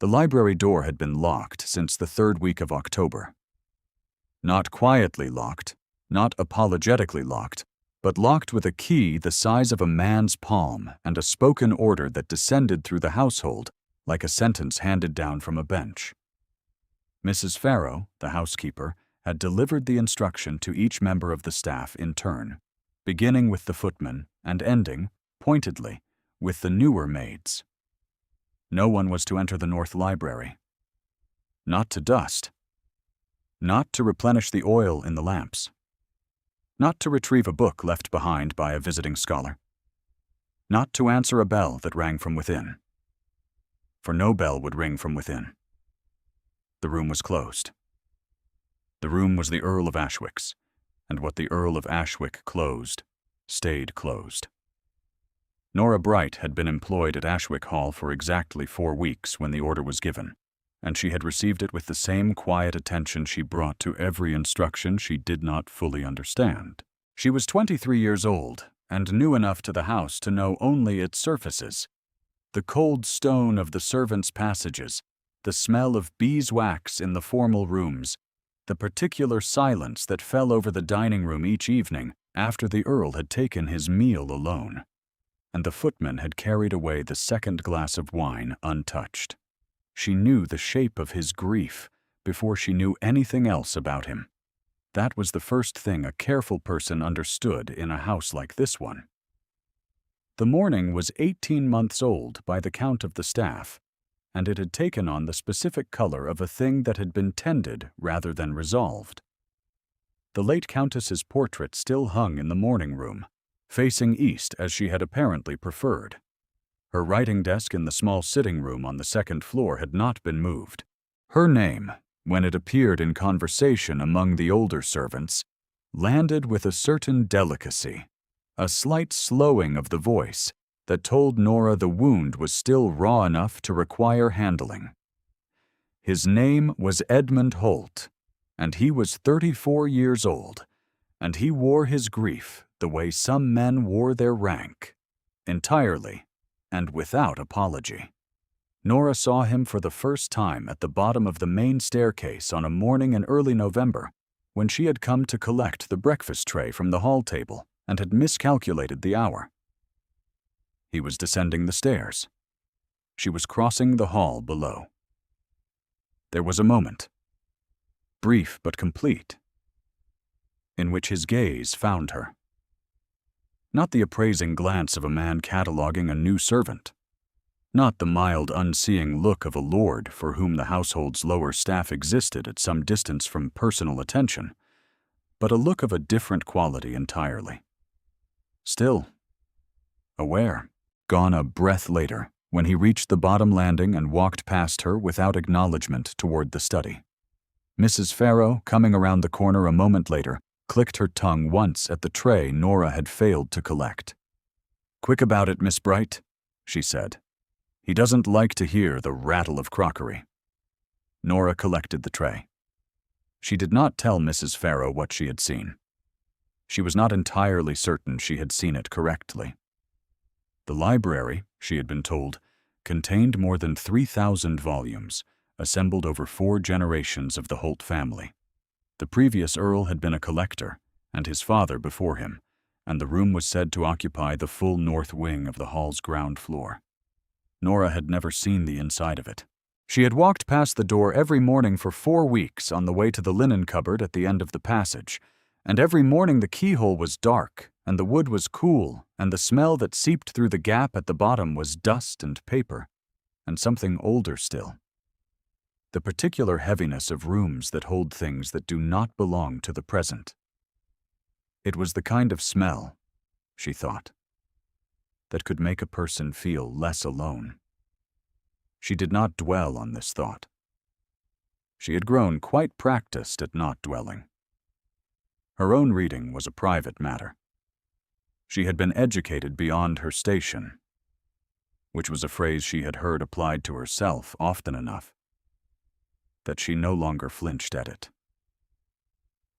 The library door had been locked since the 3rd week of October. Not quietly locked, not apologetically locked, but locked with a key the size of a man's palm and a spoken order that descended through the household like a sentence handed down from a bench. Mrs. Farrow, the housekeeper, had delivered the instruction to each member of the staff in turn, beginning with the footman and ending, pointedly, with the newer maids. No one was to enter the North Library. Not to dust. Not to replenish the oil in the lamps. Not to retrieve a book left behind by a visiting scholar. Not to answer a bell that rang from within. For no bell would ring from within. The room was closed. The room was the Earl of Ashwick's, and what the Earl of Ashwick closed, stayed closed. Nora Bright had been employed at Ashwick Hall for exactly 4 weeks when the order was given, and she had received it with the same quiet attention she brought to every instruction she did not fully understand. She was 23 years old and new enough to the house to know only its surfaces. The cold stone of the servants' passages, the smell of beeswax in the formal rooms, the particular silence that fell over the dining room each evening after the Earl had taken his meal alone, and the footman had carried away the 2nd glass of wine untouched. She knew the shape of his grief before she knew anything else about him. That was the first thing a careful person understood in a house like this one. The morning was 18 months old by the count of the staff, and it had taken on the specific color of a thing that had been tended rather than resolved. The late Countess's portrait still hung in the morning room, facing east as she had apparently preferred. Her writing desk in the small sitting room on the 2nd floor had not been moved. Her name, when it appeared in conversation among the older servants, landed with a certain delicacy, a slight slowing of the voice that told Nora the wound was still raw enough to require handling. His name was Edmund Holt, and he was 34 years old, and he wore his grief the way some men wore their rank, entirely and without apology. Nora saw him for the first time at the bottom of the main staircase on a morning in early November, when she had come to collect the breakfast tray from the hall table and had miscalculated the hour. He was descending the stairs. She was crossing the hall below. There was a moment, brief but complete, in which his gaze found her. Not the appraising glance of a man cataloging a new servant. Not the mild, unseeing look of a lord for whom the household's lower staff existed at some distance from personal attention, but a look of a different quality entirely. Still, aware, gone a breath later, when he reached the bottom landing and walked past her without acknowledgement toward the study. Mrs. Farrow, coming around the corner a moment later, clicked her tongue once at the tray Nora had failed to collect. "Quick about it, Miss Bright," she said. "He doesn't like to hear the rattle of crockery." Nora collected the tray. She did not tell Mrs. Farrow what she had seen. She was not entirely certain she had seen it correctly. The library, she had been told, contained more than 3,000 volumes, assembled over 4 generations of the Holt family. The previous Earl had been a collector, and his father before him, and the room was said to occupy the full north wing of the hall's ground floor. Nora had never seen the inside of it. She had walked past the door every morning for 4 weeks on the way to the linen cupboard at the end of the passage, and every morning the keyhole was dark, and the wood was cool, and the smell that seeped through the gap at the bottom was dust and paper, and something older still. The particular heaviness of rooms that hold things that do not belong to the present. It was the kind of smell, she thought, that could make a person feel less alone. She did not dwell on this thought. She had grown quite practiced at not dwelling. Her own reading was a private matter. She had been educated beyond her station, which was a phrase she had heard applied to herself often enough that she no longer flinched at it.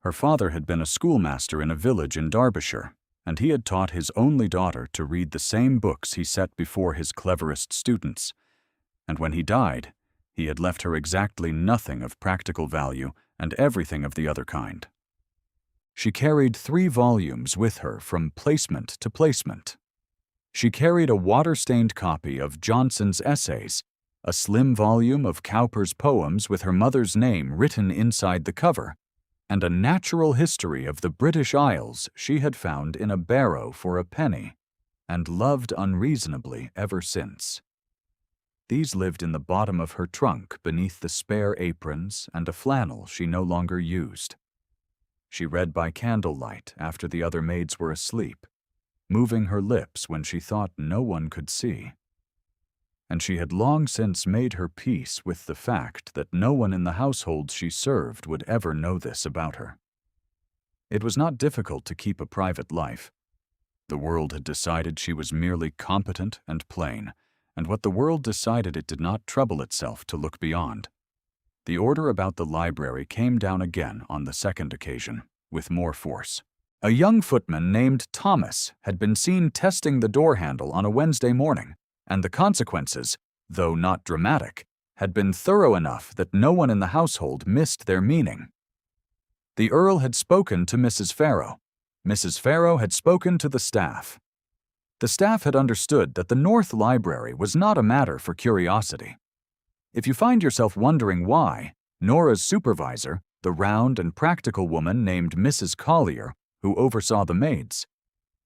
Her father had been a schoolmaster in a village in Derbyshire, and he had taught his only daughter to read the same books he set before his cleverest students, and when he died, He had left her exactly nothing of practical value and everything of the other kind. She carried 3 volumes with her from placement to placement. She carried a water-stained copy of Johnson's essays, a slim volume of Cowper's poems with her mother's name written inside the cover, and a natural history of the British Isles she had found in a barrow for a penny, and loved unreasonably ever since. These lived in the bottom of her trunk beneath the spare aprons and a flannel she no longer used. She read by candlelight after the other maids were asleep, moving her lips when she thought no one could see. And she had long since made her peace with the fact that no one in the household she served would ever know this about her. It was not difficult to keep a private life. The world had decided she was merely competent and plain, and what the world decided it did not trouble itself to look beyond. The order about the library came down again on the second occasion, with more force. A young footman named Thomas had been seen testing the door handle on a Wednesday morning, and the consequences, though not dramatic, had been thorough enough that no one in the household missed their meaning. The Earl had spoken to Mrs. Farrow. Mrs. Farrow had spoken to the staff. The staff had understood that the North Library was not a matter for curiosity. If you find yourself wondering why, Nora's supervisor, the round and practical woman named Mrs. Collier, who oversaw the maids,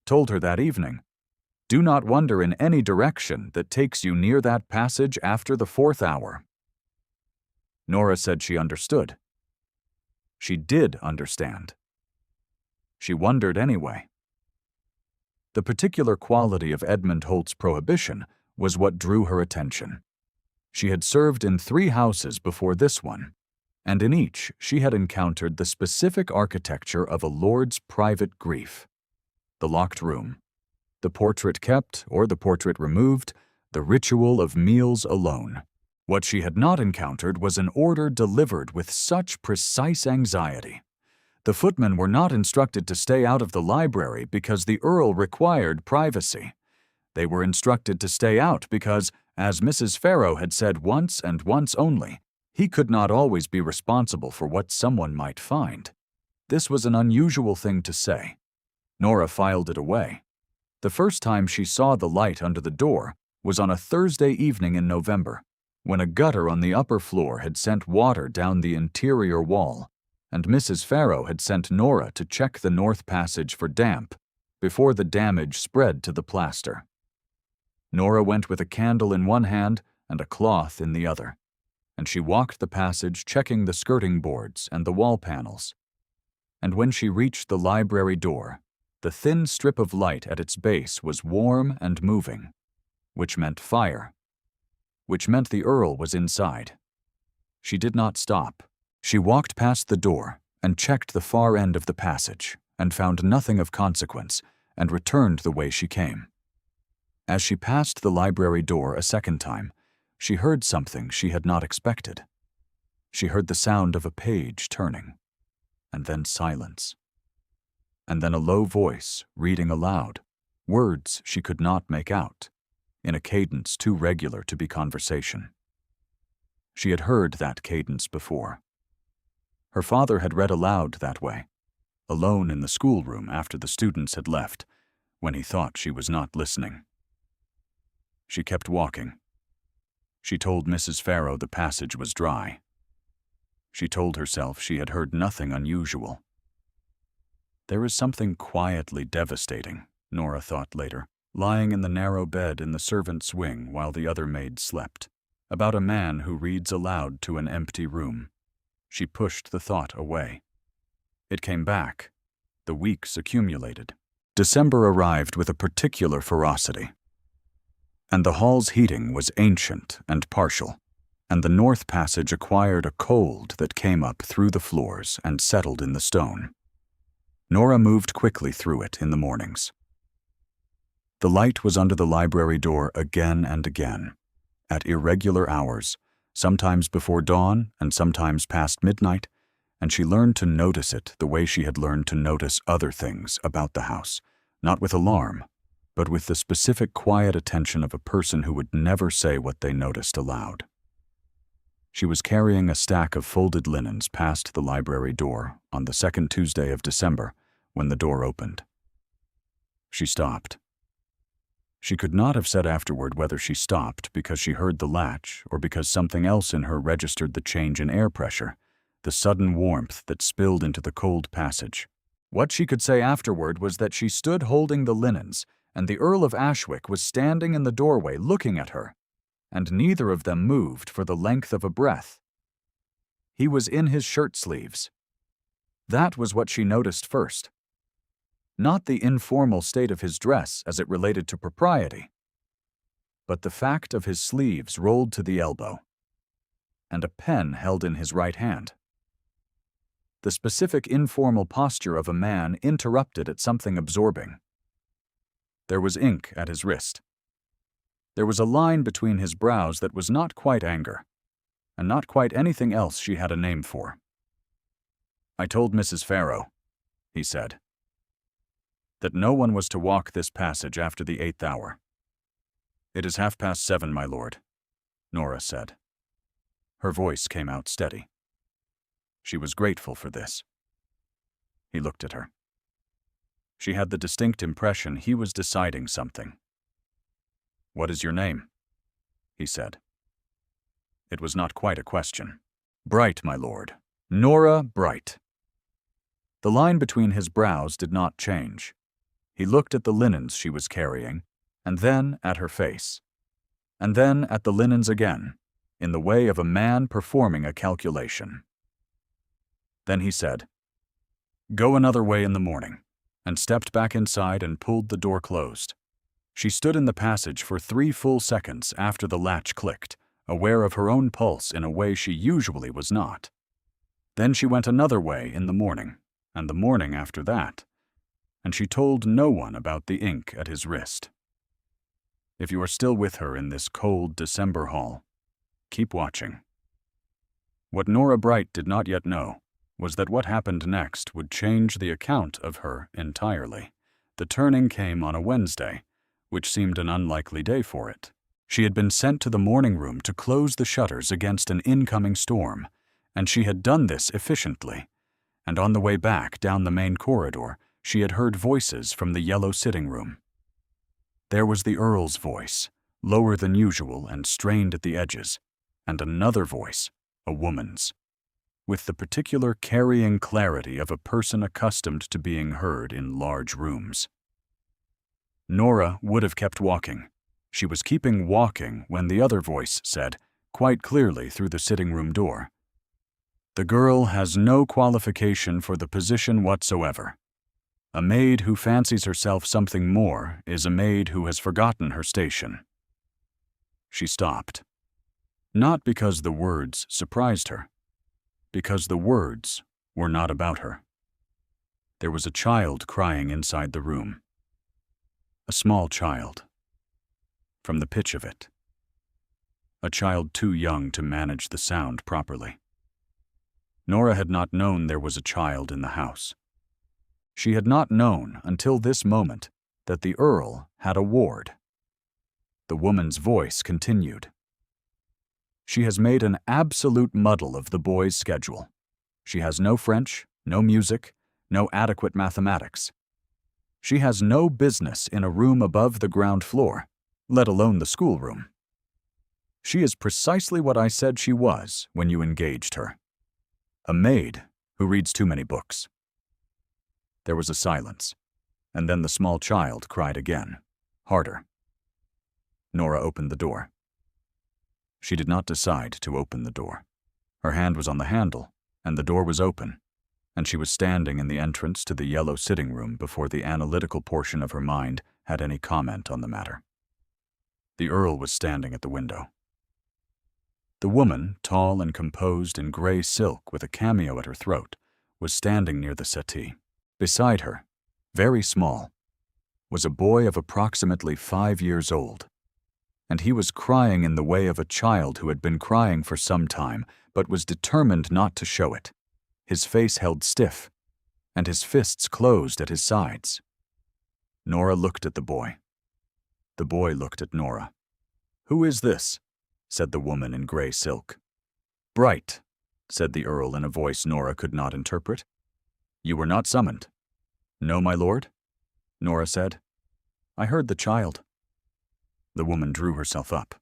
told her that evening, "Do not wander in any direction that takes you near that passage after the 4th hour." Nora said she understood. She did understand. She wondered anyway. The particular quality of Edmund Holt's prohibition was what drew her attention. She had served in 3 houses before this one, and in each she had encountered the specific architecture of a lord's private grief. The locked room, the portrait kept or the portrait removed, the ritual of meals alone. What she had not encountered was an order delivered with such precise anxiety. The footmen were not instructed to stay out of the library because the Earl required privacy. They were instructed to stay out because, as Mrs. Farrow had said once and once only, he could not always be responsible for what someone might find. This was an unusual thing to say. Nora filed it away. The first time she saw the light under the door was on a Thursday evening in November, when a gutter on the upper floor had sent water down the interior wall, and Mrs. Farrow had sent Nora to check the north passage for damp before the damage spread to the plaster. Nora went with a candle in one hand and a cloth in the other, and she walked the passage checking the skirting boards and the wall panels. And when she reached the library door, the thin strip of light at its base was warm and moving, which meant fire, which meant the Earl was inside. She did not stop. She walked past the door and checked the far end of the passage and found nothing of consequence and returned the way she came. As she passed the library door a second time, she heard something she had not expected. She heard the sound of a page turning, and then silence, and then a low voice reading aloud, words she could not make out, in a cadence too regular to be conversation. She had heard that cadence before. Her father had read aloud that way, alone in the schoolroom after the students had left, when he thought she was not listening. She kept walking. She told Mrs. Farrow the passage was dry. She told herself she had heard nothing unusual. There is something quietly devastating, Nora thought later, lying in the narrow bed in the servants' wing while the other maids slept, about a man who reads aloud to an empty room. She pushed the thought away. It came back. The weeks accumulated. December arrived with a particular ferocity. And the hall's heating was ancient and partial, and the north passage acquired a cold that came up through the floors and settled in the stone. Nora moved quickly through it in the mornings. The light was under the library door again and again, at irregular hours, sometimes before dawn and sometimes past midnight, and she learned to notice it the way she had learned to notice other things about the house, not with alarm, but with the specific quiet attention of a person who would never say what they noticed aloud. She was carrying a stack of folded linens past the library door on the second Tuesday of December when the door opened. She stopped. She could not have said afterward whether she stopped because she heard the latch or because something else in her registered the change in air pressure, the sudden warmth that spilled into the cold passage. What she could say afterward was that she stood holding the linens, and the Earl of Ashwick was standing in the doorway looking at her, and neither of them moved for the length of a breath. He was in his shirt sleeves. That was what she noticed first. Not the informal state of his dress as it related to propriety, but the fact of his sleeves rolled to the elbow, and a pen held in his right hand. The specific informal posture of a man interrupted at something absorbing. There was ink at his wrist. There was a line between his brows that was not quite anger, and not quite anything else she had a name for. "I told Mrs. Farrow," he said, "that no one was to walk this passage after the 8th hour." "It is 7:30, my lord," Nora said. Her voice came out steady. She was grateful for this. He looked at her. She had the distinct impression he was deciding something. "What is your name?" he said. It was not quite a question. "Bright, my lord. Nora Bright." The line between his brows did not change. He looked at the linens she was carrying, and then at her face, and then at the linens again, in the way of a man performing a calculation. Then he said, "Go another way in the morning," and stepped back inside and pulled the door closed. She stood in the passage for 3 full seconds after the latch clicked, aware of her own pulse in a way she usually was not. Then she went another way in the morning, and the morning after that, and she told no one about the ink at his wrist. If you are still with her in this cold December hall, keep watching. What Nora Bright did not yet know was that what happened next would change the account of her entirely. The turning came on a Wednesday, which seemed an unlikely day for it. She had been sent to the morning room to close the shutters against an incoming storm, and she had done this efficiently. And on the way back down the main corridor, she had heard voices from the yellow sitting room. There was the Earl's voice, lower than usual and strained at the edges, and another voice, a woman's, with the particular carrying clarity of a person accustomed to being heard in large rooms. Nora would have kept walking. She was keeping walking when the other voice said, quite clearly through the sitting room door, "The girl has no qualification for the position whatsoever. A maid who fancies herself something more is a maid who has forgotten her station." She stopped. Not because the words surprised her, because the words were not about her. There was a child crying inside the room. A small child. From the pitch of it. A child too young to manage the sound properly. Nora had not known there was a child in the house. She had not known until this moment that the Earl had a ward. The woman's voice continued. "She has made an absolute muddle of the boy's schedule. She has no French, no music, no adequate mathematics. She has no business in a room above the ground floor, let alone the schoolroom. She is precisely what I said she was when you engaged her. A maid who reads too many books." There was a silence, and then the small child cried again, harder. Nora opened the door. She did not decide to open the door. Her hand was on the handle, and the door was open, and she was standing in the entrance to the yellow sitting room before the analytical portion of her mind had any comment on the matter. The Earl was standing at the window. The woman, tall and composed in gray silk with a cameo at her throat, was standing near the settee. Beside her, very small, was a boy of approximately 5 years old, and he was crying in the way of a child who had been crying for some time but was determined not to show it, his face held stiff, and his fists closed at his sides. Nora looked at the boy. The boy looked at Nora. "Who is this?" said the woman in gray silk. Bright, said the Earl in a voice Nora could not interpret. You were not summoned. No, my lord, Nora said. I heard the child. The woman drew herself up.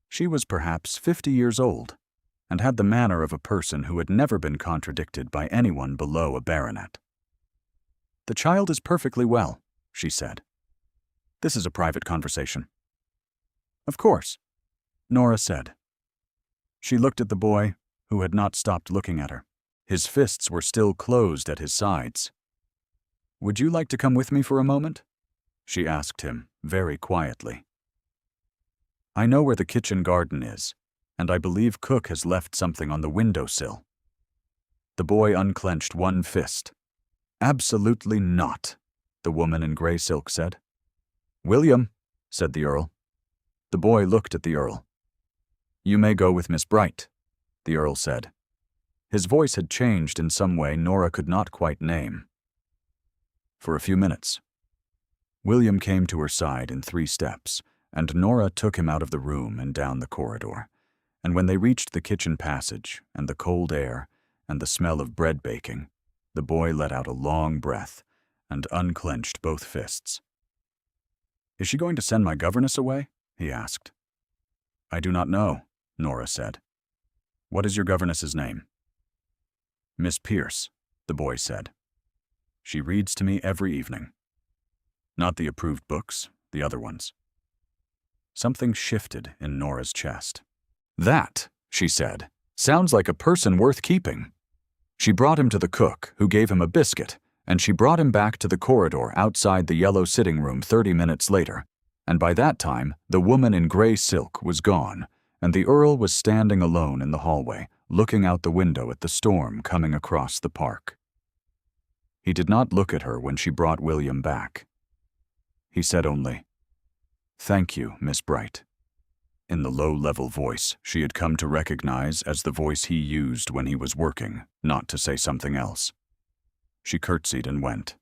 She was perhaps 50 years old, and had the manner of a person who had never been contradicted by anyone below a baronet. The child is perfectly well, she said. This is a private conversation. Of course, Nora said. She looked at the boy, who had not stopped looking at her. His fists were still closed at his sides. Would you like to come with me for a moment? She asked him, very quietly. I know where the kitchen garden is, and I believe Cook has left something on the windowsill. The boy unclenched one fist. Absolutely not, the woman in gray silk said. William, said the Earl. The boy looked at the Earl. You may go with Miss Bright, the Earl said. His voice had changed in some way Nora could not quite name. For a few minutes. William came to her side in 3 steps, and Nora took him out of the room and down the corridor. And when they reached the kitchen passage, and the cold air, and the smell of bread baking, the boy let out a long breath and unclenched both fists. Is she going to send my governess away? He asked. I do not know, Nora said. What is your governess's name? Miss Pierce, the boy said. She reads to me every evening. Not the approved books, the other ones. Something shifted in Nora's chest. That, she said, sounds like a person worth keeping. She brought him to the cook, who gave him a biscuit, and she brought him back to the corridor outside the yellow sitting room 30 minutes later, and by that time the woman in gray silk was gone, and the Earl was standing alone in the hallway, looking out the window at the storm coming across the park. He did not look at her when she brought William back. He said only, Thank you, Miss Bright, in the low-level voice she had come to recognize as the voice he used when he was working, not to say something else. She curtsied and went.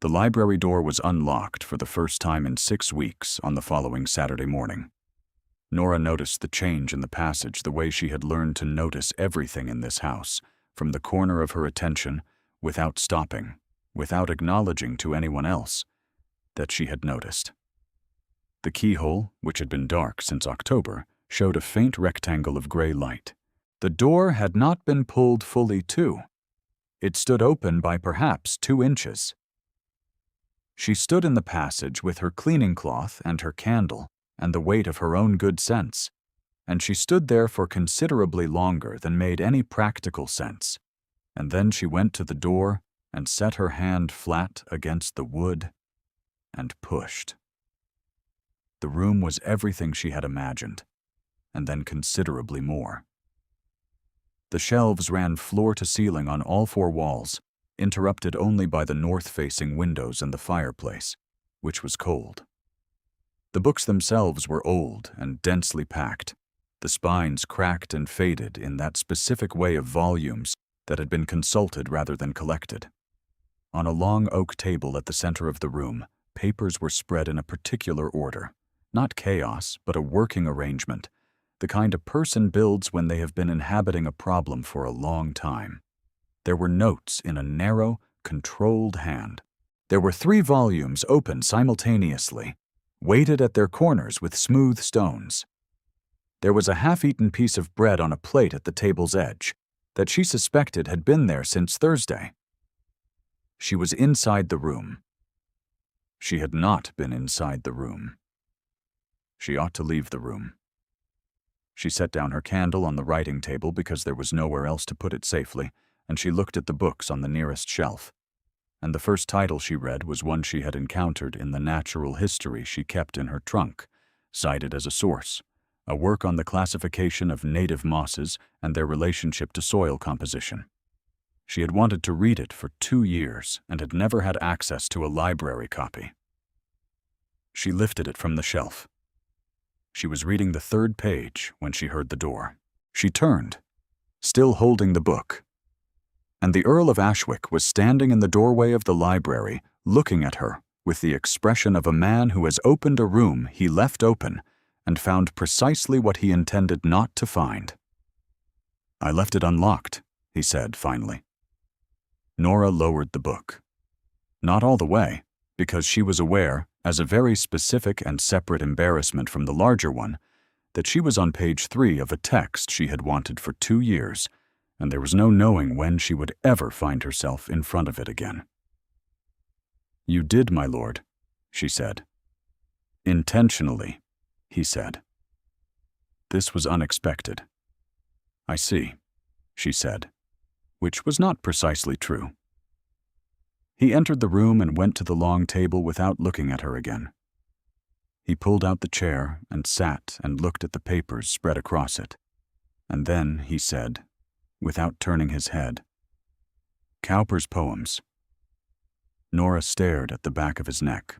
The library door was unlocked for the first time in 6 weeks on the following Saturday morning. Nora noticed the change in the passage the way she had learned to notice everything in this house, from the corner of her attention, without stopping, without acknowledging to anyone else, that she had noticed. The keyhole, which had been dark since October, showed a faint rectangle of gray light. The door had not been pulled fully to. It stood open by perhaps 2 inches. She stood in the passage with her cleaning cloth and her candle and the weight of her own good sense, and she stood there for considerably longer than made any practical sense, and then she went to the door and set her hand flat against the wood and pushed. The room was everything she had imagined, and then considerably more. The shelves ran floor to ceiling on all 4 walls, interrupted only by the north-facing windows and the fireplace, which was cold. The books themselves were old and densely packed, the spines cracked and faded in that specific way of volumes that had been consulted rather than collected. On a long oak table at the center of the room, papers were spread in a particular order, not chaos, but a working arrangement, the kind a person builds when they have been inhabiting a problem for a long time. There were notes in a narrow, controlled hand. There were 3 volumes open simultaneously, weighted at their corners with smooth stones. There was a half-eaten piece of bread on a plate at the table's edge that she suspected had been there since Thursday. She was inside the room. She had not been inside the room. She ought to leave the room. She set down her candle on the writing table because there was nowhere else to put it safely, and she looked at the books on the nearest shelf. And the first title she read was one she had encountered in the natural history she kept in her trunk, cited as a source, a work on the classification of native mosses and their relationship to soil composition. She had wanted to read it for 2 years and had never had access to a library copy. She lifted it from the shelf. She was reading the 3rd page when she heard the door. She turned, still holding the book, and the Earl of Ashwick was standing in the doorway of the library, looking at her with the expression of a man who has opened a room he left open and found precisely what he intended not to find. I left it unlocked, he said finally. Nora lowered the book. Not all the way, because she was aware, as a very specific and separate embarrassment from the larger one, that she was on page 3 of a text she had wanted for 2 years, and there was no knowing when she would ever find herself in front of it again. "You did, my lord," she said. "Intentionally," he said. This was unexpected. "I see," she said, which was not precisely true. He entered the room and went to the long table without looking at her again. He pulled out the chair and sat and looked at the papers spread across it, and then he said, without turning his head, "Cowper's poems." Nora stared at the back of his neck.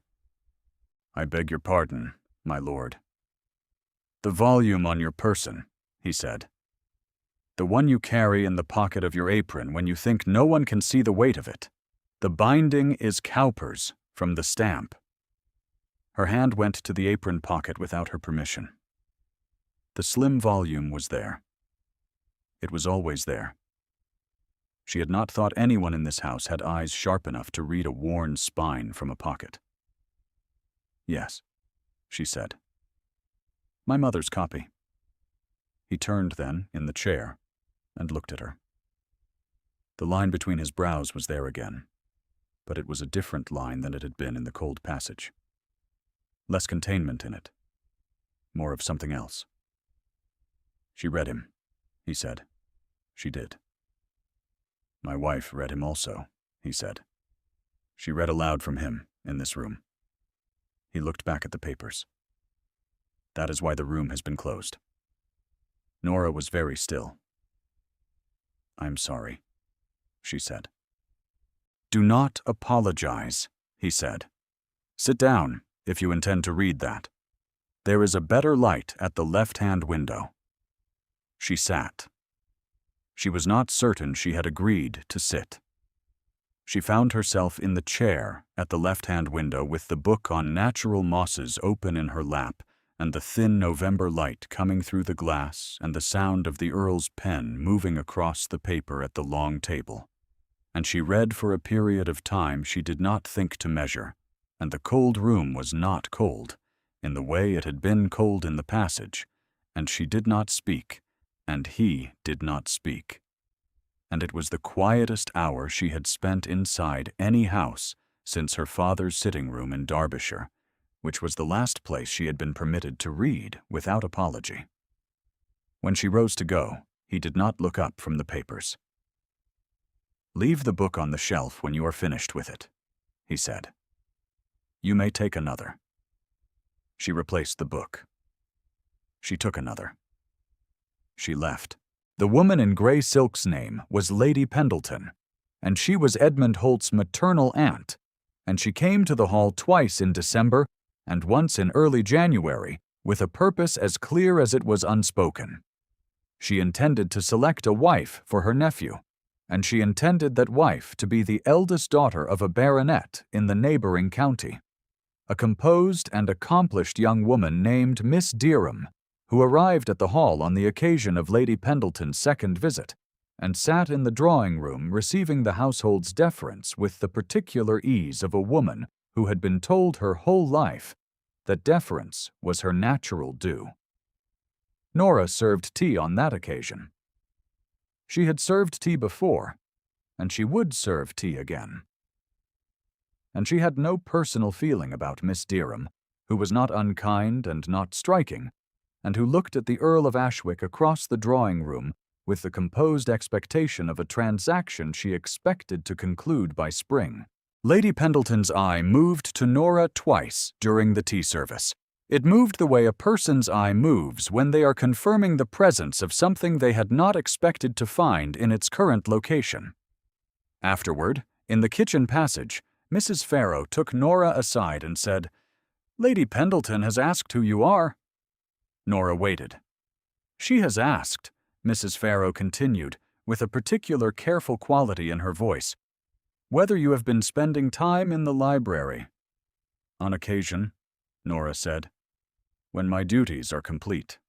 "I beg your pardon, my lord." "The volume on your person," he said. "The one you carry in the pocket of your apron when you think no one can see the weight of it. The binding is Cowper's, from the stamp." Her hand went to the apron pocket without her permission. The slim volume was there. It was always there. She had not thought anyone in this house had eyes sharp enough to read a worn spine from a pocket. "Yes," she said. "My mother's copy." He turned then, in the chair, and looked at her. The line between his brows was there again, but it was a different line than it had been in the cold passage. Less containment in it. More of something else. "She read him," he said. "She did." "My wife read him also," he said. "She read aloud from him in this room." He looked back at the papers. "That is why the room has been closed." Nora was very still. "I'm sorry," she said. "Do not apologize," he said. "Sit down, if you intend to read that. There is a better light at the left-hand window." She sat. She was not certain she had agreed to sit. She found herself in the chair at the left-hand window with the book on natural mosses open in her lap and the thin November light coming through the glass and the sound of the Earl's pen moving across the paper at the long table. And she read for a period of time she did not think to measure, and the cold room was not cold, in the way it had been cold in the passage, and she did not speak, and he did not speak. And it was the quietest hour she had spent inside any house since her father's sitting room in Derbyshire, which was the last place she had been permitted to read without apology. When she rose to go, he did not look up from the papers. "Leave the book on the shelf when you are finished with it," he said. "You may take another." She replaced the book. She took another. She left. The woman in gray silk's name was Lady Pendleton, and she was Edmund Holt's maternal aunt, and she came to the hall twice in December and once in early January with a purpose as clear as it was unspoken. She intended to select a wife for her nephew, and she intended that wife to be the eldest daughter of a baronet in the neighboring county, a composed and accomplished young woman named Miss Derham, who arrived at the hall on the occasion of Lady Pendleton's second visit, and sat in the drawing-room receiving the household's deference with the particular ease of a woman who had been told her whole life that deference was her natural due. Nora served tea on that occasion. She had served tea before, and she would serve tea again. And she had no personal feeling about Miss Derham, who was not unkind and not striking, and who looked at the Earl of Ashwick across the drawing-room with the composed expectation of a transaction she expected to conclude by spring. Lady Pendleton's eye moved to Nora twice during the tea service. It moved the way a person's eye moves when they are confirming the presence of something they had not expected to find in its current location. Afterward, in the kitchen passage, Mrs. Farrow took Nora aside and said, "Lady Pendleton has asked who you are." Nora waited. "She has asked," Mrs. Farrow continued, with a particular careful quality in her voice, "whether you have been spending time in the library." "On occasion," Nora said, "when my duties are complete."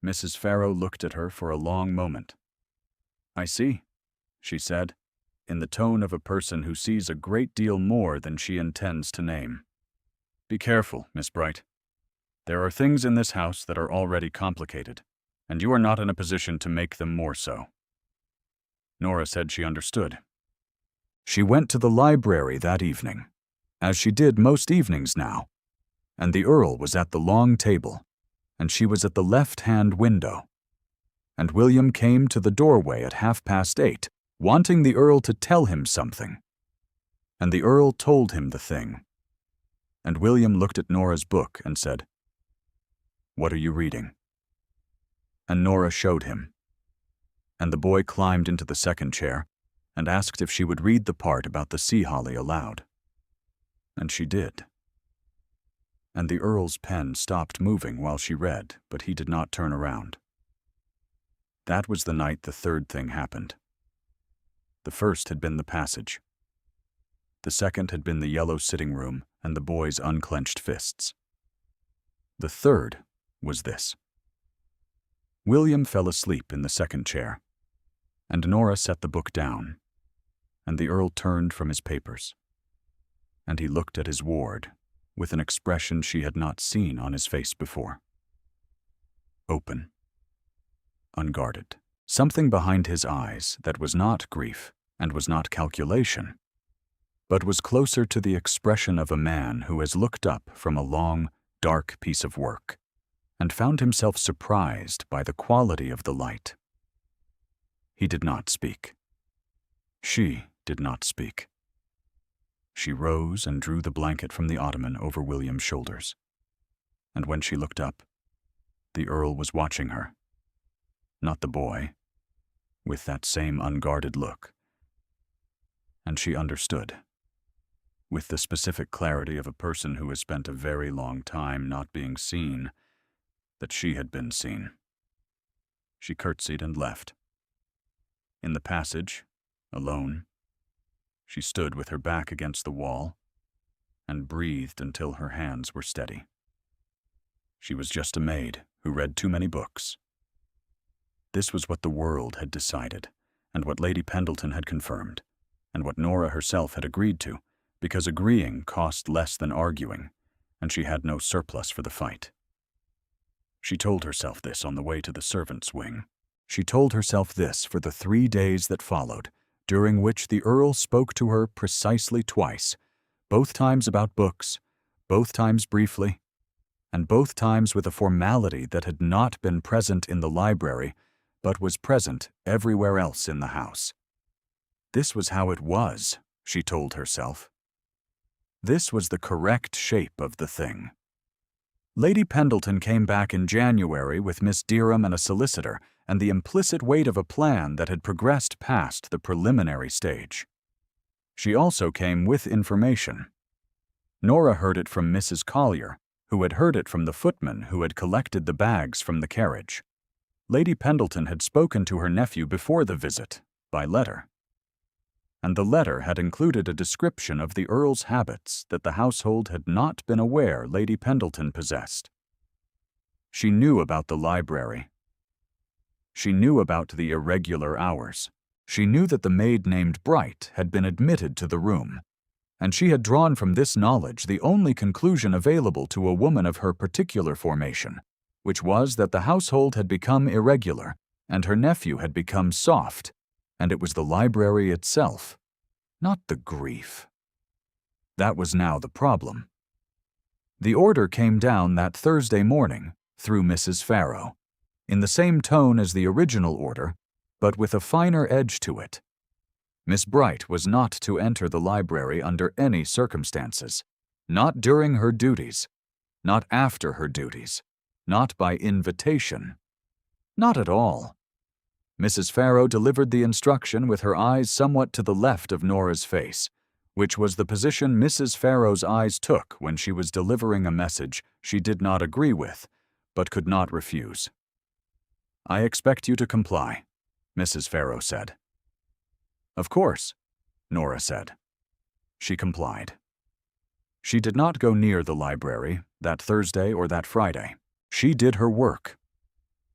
Mrs. Farrow looked at her for a long moment, "I see," she said, in the tone of a person who sees a great deal more than she intends to name. "Be careful, Miss Bright. There are things in this house that are already complicated, and you are not in a position to make them more so." Nora said she understood. She went to the library that evening, as she did most evenings now, and the Earl was at the long table, and she was at the left-hand window, and William came to the doorway at 8:30, wanting the Earl to tell him something. And the Earl told him the thing. And William looked at Nora's book and said, "What are you reading?" And Nora showed him. And the boy climbed into the second chair and asked if she would read the part about the sea holly aloud. And she did. And the Earl's pen stopped moving while she read, but he did not turn around. That was the night the third thing happened. The first had been the passage. The second had been the yellow sitting room and the boy's unclenched fists. The third was this. William fell asleep in the second chair, and Nora set the book down, and the Earl turned from his papers, and he looked at his ward with an expression she had not seen on his face before. Open. Unguarded. Something behind his eyes that was not grief and was not calculation, but was closer to the expression of a man who has looked up from a long, dark piece of work and found himself surprised by the quality of the light. He did not speak. She did not speak. She rose and drew the blanket from the ottoman over William's shoulders, and when she looked up, the Earl was watching her. Not the boy, with that same unguarded look. And she understood, with the specific clarity of a person who has spent a very long time not being seen, that she had been seen. She curtsied and left. In the passage, alone, she stood with her back against the wall and breathed until her hands were steady. She was just a maid who read too many books. This was what the world had decided, and what Lady Pendleton had confirmed, and what Nora herself had agreed to, because agreeing cost less than arguing, and she had no surplus for the fight. She told herself this on the way to the servants' wing. She told herself this for the 3 days that followed, during which the Earl spoke to her precisely twice, both times about books, both times briefly, and both times with a formality that had not been present in the library, but was present everywhere else in the house. This was how it was, she told herself. This was the correct shape of the thing. Lady Pendleton came back in January with Miss Derham and a solicitor, and the implicit weight of a plan that had progressed past the preliminary stage. She also came with information. Nora heard it from Mrs. Collier, who had heard it from the footman who had collected the bags from the carriage. Lady Pendleton had spoken to her nephew before the visit, by letter. And the letter had included a description of the Earl's habits that the household had not been aware Lady Pendleton possessed. She knew about the library. She knew about the irregular hours. She knew that the maid named Bright had been admitted to the room, and she had drawn from this knowledge the only conclusion available to a woman of her particular formation, which was that the household had become irregular, and her nephew had become soft, and it was the library itself, not the grief. That was now the problem. The order came down that Thursday morning through Mrs. Farrow, in the same tone as the original order, but with a finer edge to it. Miss Bright was not to enter the library under any circumstances, not during her duties, not after her duties, not by invitation, not at all. Mrs. Farrow delivered the instruction with her eyes somewhat to the left of Nora's face, which was the position Mrs. Farrow's eyes took when she was delivering a message she did not agree with, but could not refuse. "I expect you to comply," Mrs. Farrow said. "Of course," Nora said. She complied. She did not go near the library that Thursday or that Friday. She did her work,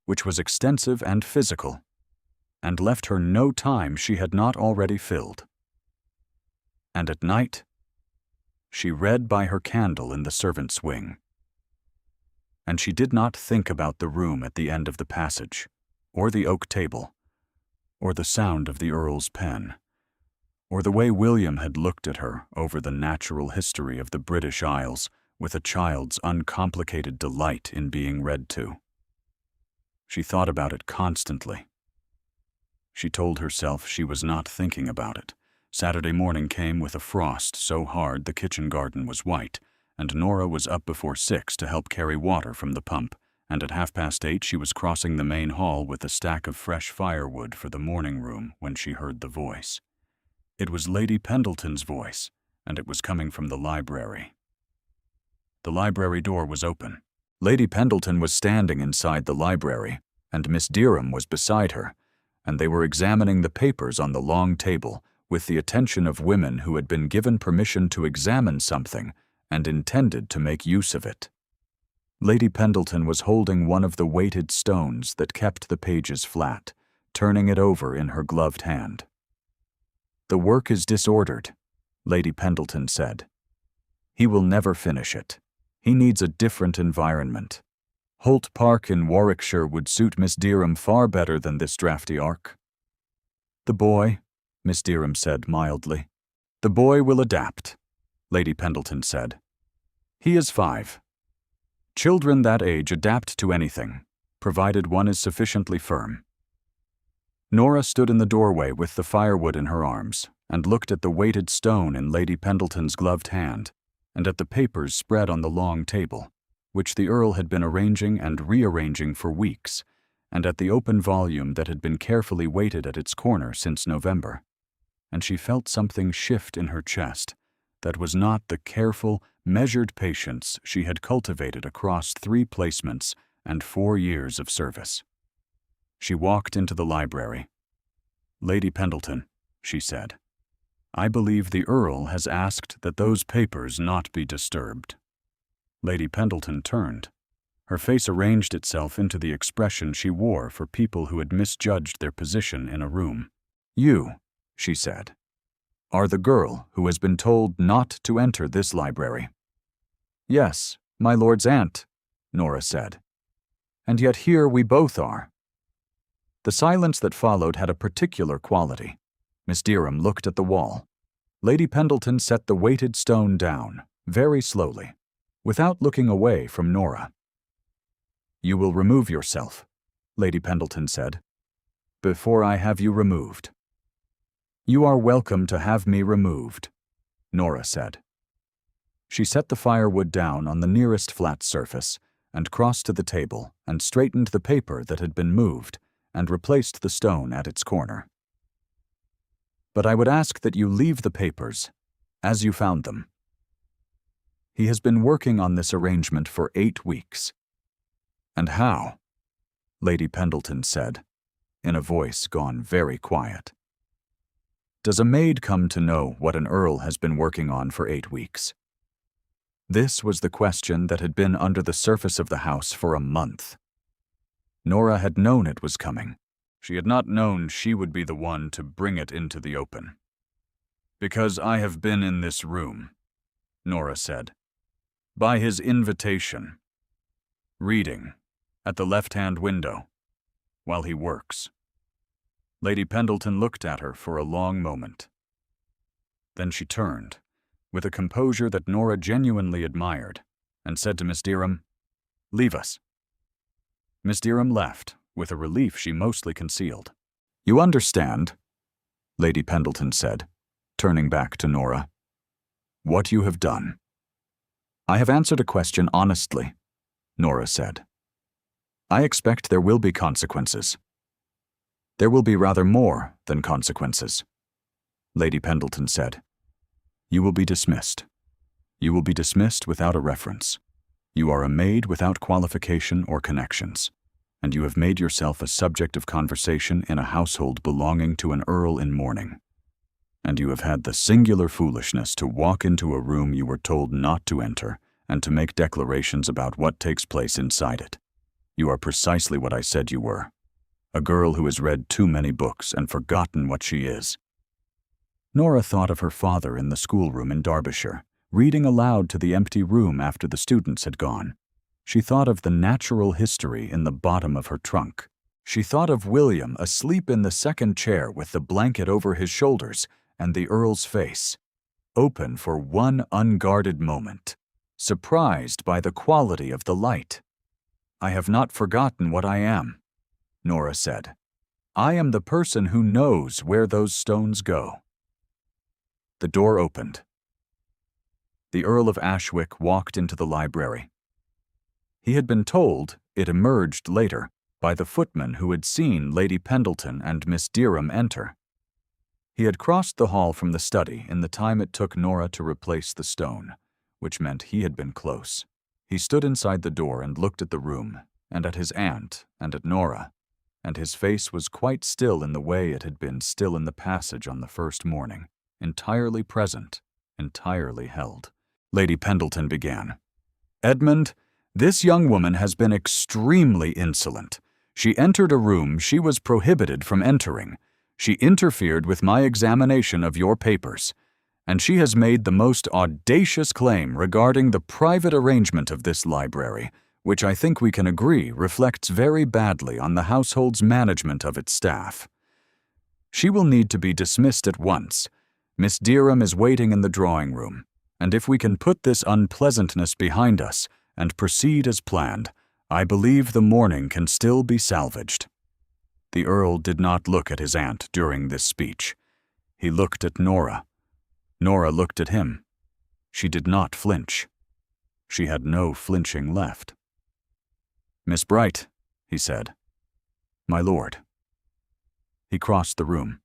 which was extensive and physical. and left her no time she had not already filled. And at night, she read by her candle in the servants' wing. And she did not think about the room at the end of the passage, or the oak table, or the sound of the Earl's pen, or the way William had looked at her over the natural history of the British Isles with a child's uncomplicated delight in being read to. She thought about it constantly. She told herself she was not thinking about it. Saturday morning came with a frost so hard the kitchen garden was white, and Nora was up before 6 to help carry water from the pump, and at 8:30 she was crossing the main hall with a stack of fresh firewood for the morning room when she heard the voice. It was Lady Pendleton's voice, and it was coming from the library. The library door was open. Lady Pendleton was standing inside the library, and Miss Derham was beside her, and they were examining the papers on the long table with the attention of women who had been given permission to examine something and intended to make use of it. Lady Pendleton was holding one of the weighted stones that kept the pages flat, turning it over in her gloved hand. "The work is disordered," Lady Pendleton said. "He will never finish it. He needs a different environment. Holt Park in Warwickshire would suit Miss Derham far better than this draughty ark." "The boy," Miss Derham said mildly. "The boy will adapt," Lady Pendleton said. "He is 5. Children that age adapt to anything, provided one is sufficiently firm." Nora stood in the doorway with the firewood in her arms and looked at the weighted stone in Lady Pendleton's gloved hand and at the papers spread on the long table, which the Earl had been arranging and rearranging for weeks, and at the open volume that had been carefully weighted at its corner since November. And she felt something shift in her chest that was not the careful, measured patience she had cultivated across 3 placements and 4 years of service. She walked into the library. "Lady Pendleton," she said, "I believe the Earl has asked that those papers not be disturbed." Lady Pendleton turned. Her face arranged itself into the expression she wore for people who had misjudged their position in a room. "You," she said, "are the girl who has been told not to enter this library." "Yes, my lord's aunt," Nora said. "And yet here we both are." The silence that followed had a particular quality. Miss Derham looked at the wall. Lady Pendleton set the weighted stone down, very slowly, without looking away from Nora. "You will remove yourself," Lady Pendleton said, "before I have you removed." "You are welcome to have me removed," Nora said. She set the firewood down on the nearest flat surface and crossed to the table and straightened the paper that had been moved and replaced the stone at its corner. "But I would ask that you leave the papers as you found them. He has been working on this arrangement for 8 weeks. "And how?" Lady Pendleton said, in a voice gone very quiet. "Does a maid come to know what an earl has been working on for 8 weeks? This was the question that had been under the surface of the house for a month. Nora had known it was coming. She had not known she would be the one to bring it into the open. "Because I have been in this room," Nora said, "by his invitation, reading, at the left-hand window, while he works." Lady Pendleton looked at her for a long moment. Then she turned, with a composure that Nora genuinely admired, and said to Miss Derham, "Leave us." Miss Derham left, with a relief she mostly concealed. "You understand," Lady Pendleton said, turning back to Nora, "what you have done." "I have answered a question honestly," Nora said. "I expect there will be consequences." "There will be rather more than consequences," Lady Pendleton said. "You will be dismissed. You will be dismissed without a reference. You are a maid without qualification or connections, and you have made yourself a subject of conversation in a household belonging to an earl in mourning. And you have had the singular foolishness to walk into a room you were told not to enter and to make declarations about what takes place inside it. You are precisely what I said you were. A girl who has read too many books and forgotten what she is. Nora thought of her father in the schoolroom in Derbyshire, reading aloud to the empty room after the students had gone. She thought of the natural history in the bottom of her trunk. She thought of William asleep in the second chair with the blanket over his shoulders and the Earl's face, open for one unguarded moment, surprised by the quality of the light. "I have not forgotten what I am," Nora said. "I am the person who knows where those stones go." The door opened. The Earl of Ashwick walked into the library. He had been told, it emerged later, by the footman who had seen Lady Pendleton and Miss Derham enter. He had crossed the hall from the study in the time it took Nora to replace the stone, which meant he had been close. He stood inside the door and looked at the room, and at his aunt, and at Nora, and his face was quite still in the way it had been still in the passage on the first morning, entirely present, entirely held. Lady Pendleton began. "Edmund, this young woman has been extremely insolent. She entered a room she was prohibited from entering. She interfered with my examination of your papers, and she has made the most audacious claim regarding the private arrangement of this library, which I think we can agree reflects very badly on the household's management of its staff. She will need to be dismissed at once. Miss Derham is waiting in the drawing room, and if we can put this unpleasantness behind us and proceed as planned, I believe the morning can still be salvaged." The Earl did not look at his aunt during this speech. He looked at Nora. Nora looked at him. She did not flinch. She had no flinching left. "Miss Bright," he said. "My lord." He crossed the room.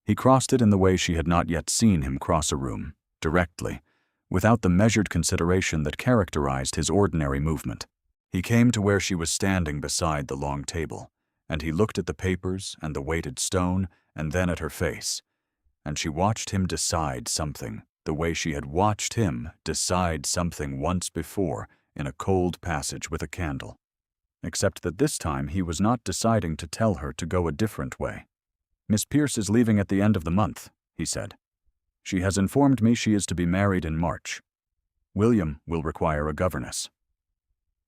He crossed it in the way she had not yet seen him cross a room, directly, without the measured consideration that characterized his ordinary movement. He came to where she was standing beside the long table, and he looked at the papers and the weighted stone and then at her face, and she watched him decide something the way she had watched him decide something once before in a cold passage with a candle, except that this time he was not deciding to tell her to go a different way. "Miss Pierce is leaving at the end of the month," he said. "She has informed me she is to be married in March. William will require a governess."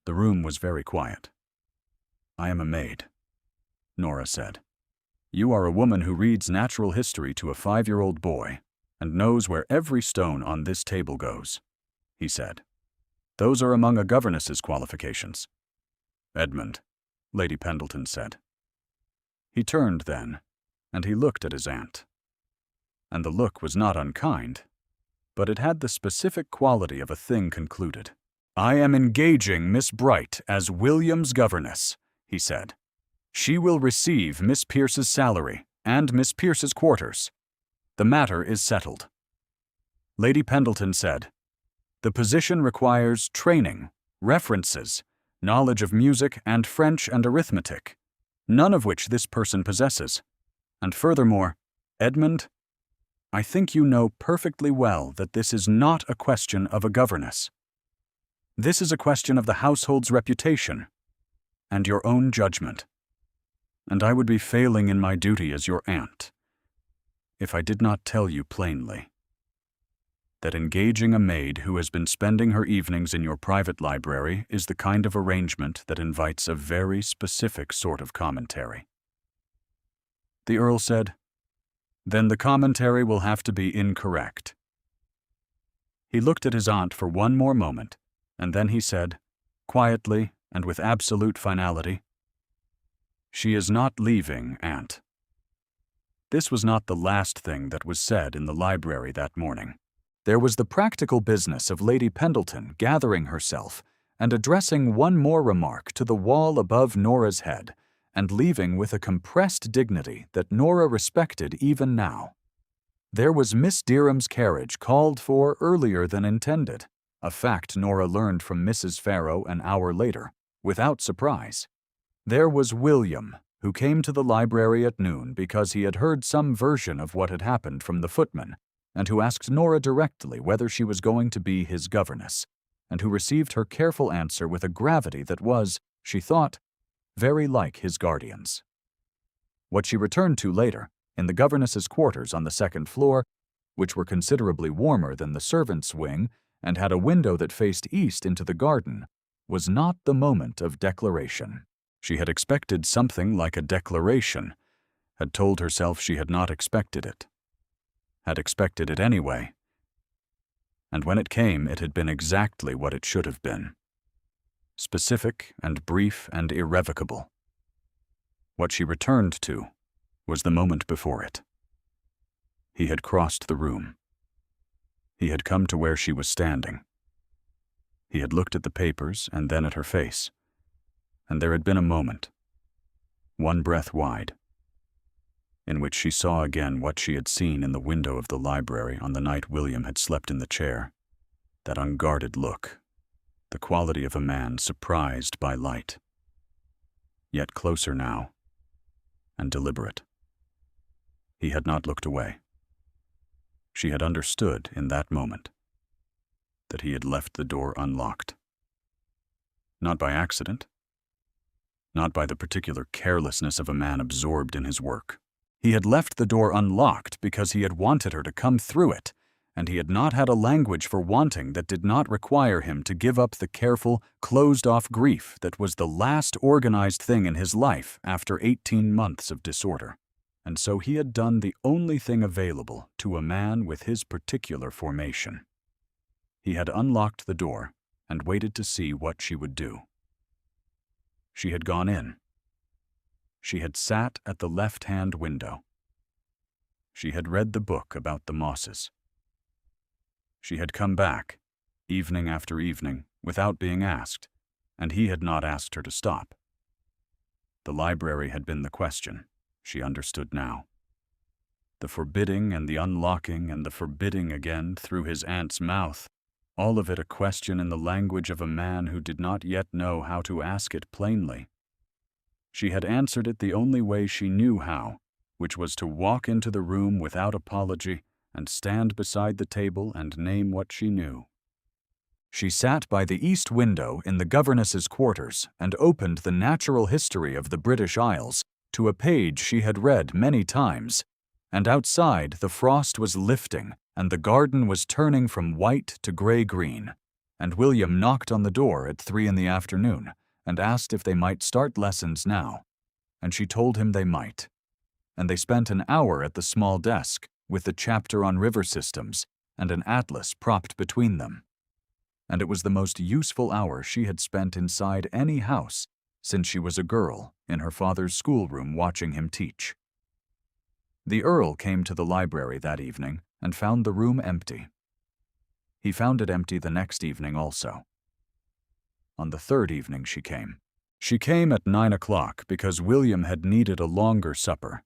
The room was very quiet. "I am a maid," Nora said. "You are a woman who reads natural history to a 5-year-old boy and knows where every stone on this table goes," he said. "Those are among a governess's qualifications." "Edmund," Lady Pendleton said. He turned then, and he looked at his aunt. And the look was not unkind, but it had the specific quality of a thing concluded. "I am engaging Miss Bright as William's governess," he said. "She will receive Miss Pierce's salary and Miss Pierce's quarters. The matter is settled." Lady Pendleton said, "The position requires training, references, knowledge of music and French and arithmetic, none of which this person possesses. And furthermore, Edmund, I think you know perfectly well that this is not a question of a governess. This is a question of the household's reputation and your own judgment. And I would be failing in my duty as your aunt if I did not tell you plainly that engaging a maid who has been spending her evenings in your private library is the kind of arrangement that invites a very specific sort of commentary." The Earl said, "Then the commentary will have to be incorrect." He looked at his aunt for one more moment, and then he said, quietly and with absolute finality, "She is not leaving, Aunt." This was not the last thing that was said in the library that morning. There was the practical business of Lady Pendleton gathering herself and addressing one more remark to the wall above Nora's head, and leaving with a compressed dignity that Nora respected even now. There was Miss Derham's carriage called for earlier than intended, a fact Nora learned from Mrs. Farrow an hour later, without surprise. There was William, who came to the library at noon because he had heard some version of what had happened from the footman, and who asked Nora directly whether she was going to be his governess, and who received her careful answer with a gravity that was, she thought, very like his guardian's. What she returned to later, in the governess's quarters on the second floor, which were considerably warmer than the servants' wing and had a window that faced east into the garden, was not the moment of declaration. She had expected something like a declaration, had told herself she had not expected it, had expected it anyway, and when it came, it had been exactly what it should have been. Specific and brief and irrevocable. What she returned to was the moment before it. He had crossed the room. He had come to where she was standing. He had looked at the papers and then at her face, and there had been a moment, one breath wide, in which she saw again what she had seen in the window of the library on the night William had slept in the chair, that unguarded look, the quality of a man surprised by light, yet closer now, and deliberate. He had not looked away. She had understood in that moment that he had left the door unlocked. Not by accident, not by the particular carelessness of a man absorbed in his work. He had left the door unlocked because he had wanted her to come through it, and he had not had a language for wanting that did not require him to give up the careful, closed-off grief that was the last organized thing in his life after 18 months of disorder. And so he had done the only thing available to a man with his particular formation. He had unlocked the door and waited to see what she would do. She had gone in. She had sat at the left-hand window. She had read the book about the mosses. She had come back, evening after evening, without being asked, and he had not asked her to stop. The library had been the question, she understood now. The forbidding and the unlocking and the forbidding again through his aunt's mouth, all of it a question in the language of a man who did not yet know how to ask it plainly. She had answered it the only way she knew how, which was to walk into the room without apology and stand beside the table and name what she knew. She sat by the east window in the governess's quarters and opened the natural history of the British Isles to a page she had read many times, and outside the frost was lifting and the garden was turning from white to gray-green, and William knocked on the door at 3 p.m. and asked if they might start lessons now, and she told him they might. And they spent an hour at the small desk with the chapter on river systems and an atlas propped between them. And it was the most useful hour she had spent inside any house since she was a girl in her father's schoolroom watching him teach. The Earl came to the library that evening and found the room empty. He found it empty the next evening also. On the third evening she came. She came at 9 o'clock because William had needed a longer supper,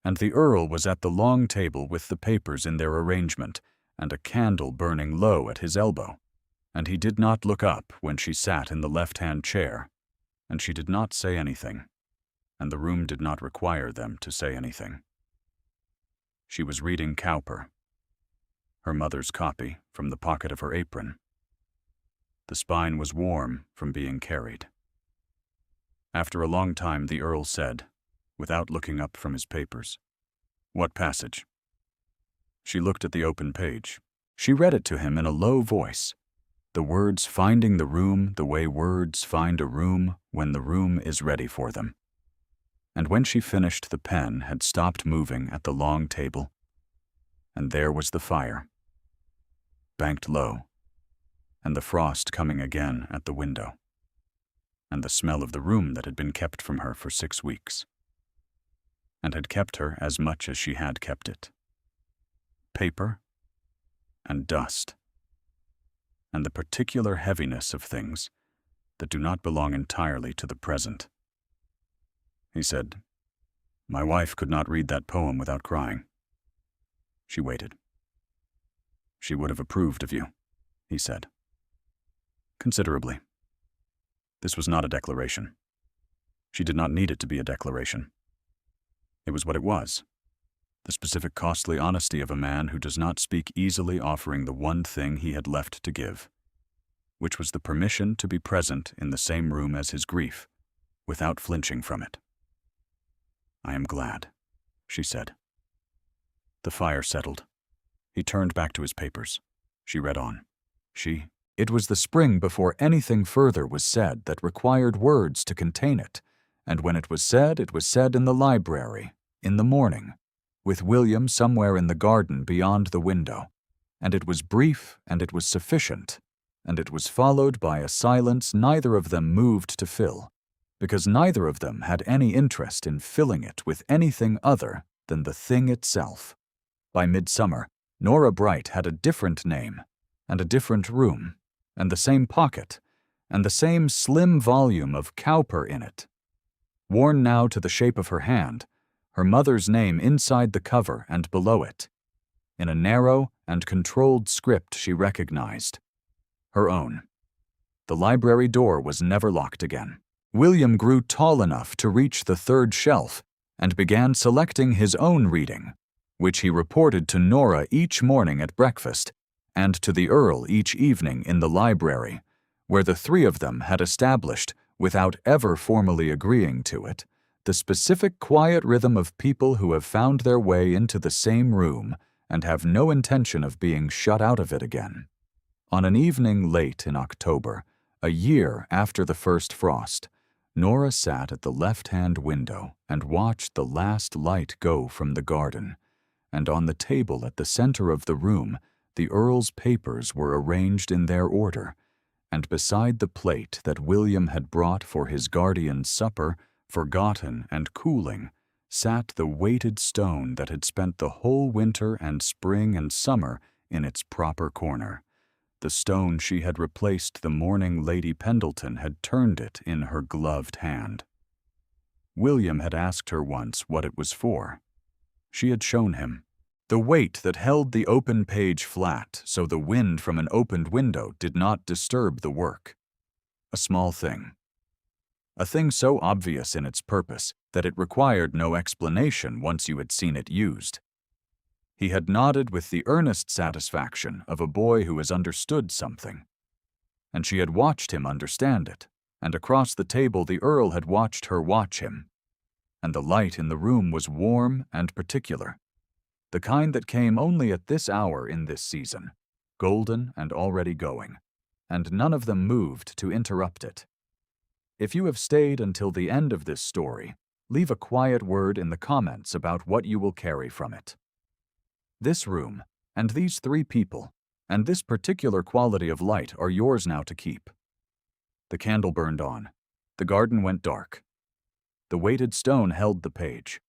and the Earl was at the long table with the papers in their arrangement and a candle burning low at his elbow, and he did not look up when she sat in the left-hand chair, and she did not say anything, and the room did not require them to say anything. She was reading Cowper, her mother's copy, from the pocket of her apron. The spine was warm from being carried. After a long time, the Earl said, without looking up from his papers, "What passage?" She looked at the open page. She read it to him in a low voice, the words finding the room the way words find a room when the room is ready for them. And when she finished, the pen had stopped moving at the long table, and there was the fire, banked low, and the frost coming again at the window, and the smell of the room that had been kept from her for 6 weeks, and had kept her as much as she had kept it. Paper and dust, and the particular heaviness of things that do not belong entirely to the present. He said, "My wife could not read that poem without crying." She waited. "She would have approved of you," he said. "Considerably." This was not a declaration. She did not need it to be a declaration. It was what it was, the specific costly honesty of a man who does not speak easily, offering the one thing he had left to give, which was the permission to be present in the same room as his grief, without flinching from it. "I am glad," she said. The fire settled. He turned back to his papers. She read on. It was the spring before anything further was said that required words to contain it, and when it was said in the library, in the morning, with William somewhere in the garden beyond the window, and it was brief and it was sufficient, and it was followed by a silence neither of them moved to fill, because neither of them had any interest in filling it with anything other than the thing itself. By midsummer, Nora Bright had a different name, and a different room, and the same pocket, and the same slim volume of Cowper in it. Worn now to the shape of her hand, her mother's name inside the cover and below it. In a narrow and controlled script she recognized. Her own. The library door was never locked again. William grew tall enough to reach the third shelf and began selecting his own reading, which he reported to Nora each morning at breakfast and to the Earl each evening in the library, where the three of them had established, without ever formally agreeing to it, the specific quiet rhythm of people who have found their way into the same room and have no intention of being shut out of it again. On an evening late in October, a year after the first frost, Nora sat at the left-hand window and watched the last light go from the garden, and on the table at the center of the room, the Earl's papers were arranged in their order, and beside the plate that William had brought for his guardian's supper, forgotten and cooling, sat the weighted stone that had spent the whole winter and spring and summer in its proper corner, the stone she had replaced the morning Lady Pendleton had turned it in her gloved hand. William had asked her once what it was for. She had shown him. The weight that held the open page flat so the wind from an opened window did not disturb the work. A small thing. A thing so obvious in its purpose that it required no explanation once you had seen it used. He had nodded with the earnest satisfaction of a boy who has understood something. And she had watched him understand it, and across the table the Earl had watched her watch him. And the light in the room was warm and particular. The kind that came only at this hour in this season, golden and already going, and none of them moved to interrupt it. If you have stayed until the end of this story, leave a quiet word in the comments about what you will carry from it. This room, and these three people, and this particular quality of light are yours now to keep. The candle burned on. The garden went dark. The weighted stone held the page.